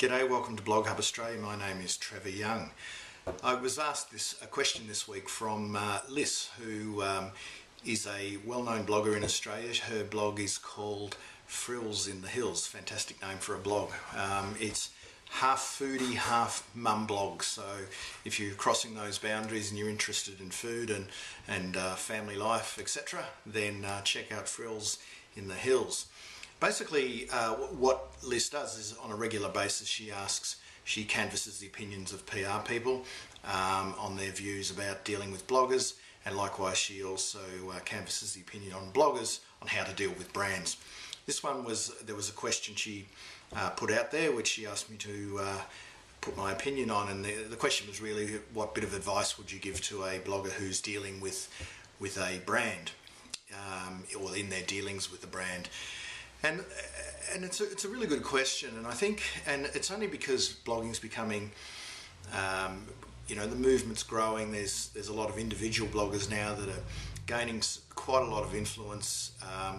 G'day, welcome to BlogHUB Australia. My name is Trevor Young. I was asked a question this week from Liz, who is a well-known blogger in Australia. Her blog is called Frills in the Hills. Fantastic name for a blog. It's half foodie, half mum blog. So if you're crossing those boundaries and you're interested in food and family life, etc., then check out Frills in the Hills. Basically, what Liz does is on a regular basis she canvasses the opinions of PR people on their views about dealing with bloggers, and likewise she also canvasses the opinion on bloggers on how to deal with brands. This one there was a question she put out there which she asked me to put my opinion on, and the question was really, what bit of advice would you give to a blogger who's dealing with a brand or in their dealings with the brand? And it's a really good question, and I think, and it's only because blogging's becoming, the movement's growing. There's a lot of individual bloggers now that are gaining quite a lot of influence.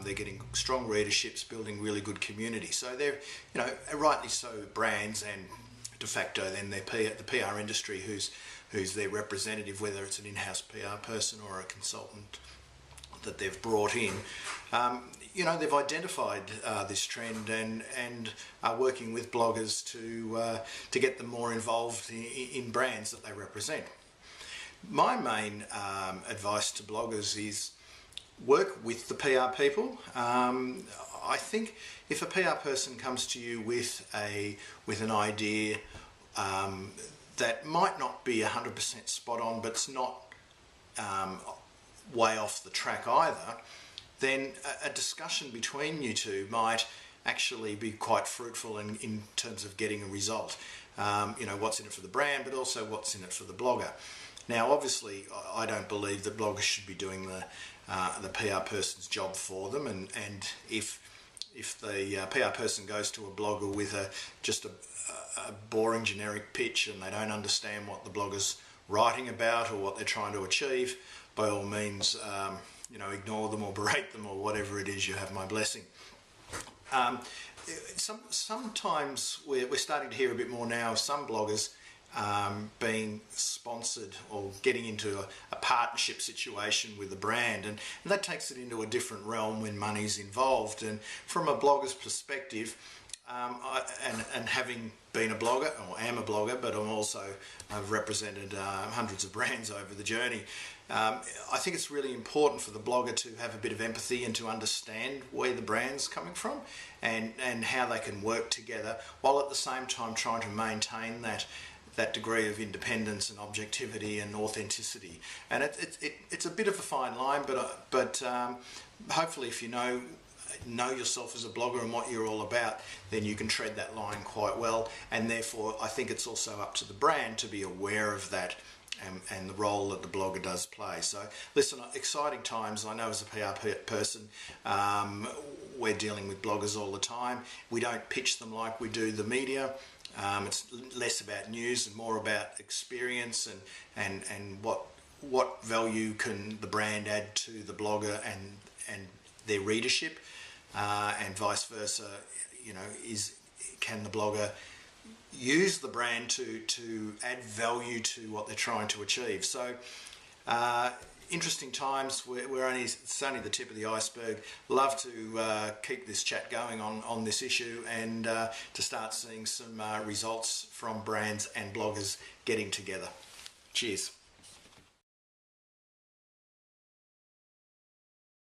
They're getting strong readerships, building really good community. So they're, rightly so, brands and de facto then the PR industry who's their representative, whether it's an in-house PR person or a consultant that they've brought in. They've identified this trend and are working with bloggers to get them more involved in brands that they represent. My main advice to bloggers is work with the PR people. I think if a PR person comes to you with an idea that might not be 100% spot on, but it's not way off the track either, then a discussion between you two might actually be quite fruitful in terms of getting a result. What's in it for the brand, but also what's in it for the blogger. Now, obviously, I don't believe that bloggers should be doing the PR person's job for them, and if the PR person goes to a blogger with just a boring generic pitch and they don't understand what the blogger's writing about or what they're trying to achieve, by all means, ignore them or berate them or whatever it is. You have my blessing. Sometimes we're starting to hear a bit more now of some bloggers being sponsored or getting into a partnership situation with a brand, and that takes it into a different realm when money's involved. And from a blogger's perspective, and having been a blogger, or am a blogger, but I've represented hundreds of brands over the journey. I think it's really important for the blogger to have a bit of empathy and to understand where the brand's coming from and how they can work together, while at the same time trying to maintain that degree of independence and objectivity and authenticity. And it's a bit of a fine line, but hopefully if you know yourself as a blogger and what you're all about, then you can tread that line quite well. And therefore I think it's also up to the brand to be aware of that and the role that the blogger does play. So listen, exciting times. I know as a PR person, we're dealing with bloggers all the time. We don't pitch them like we do the media. It's less about news and more about experience and what value can the brand add to the blogger and their readership, and vice versa. Can the blogger use the brand to add value to what they're trying to achieve? So interesting times. It's only the tip of the iceberg. Love to keep this chat going on this issue and to start seeing some results from brands and bloggers getting together. Cheers.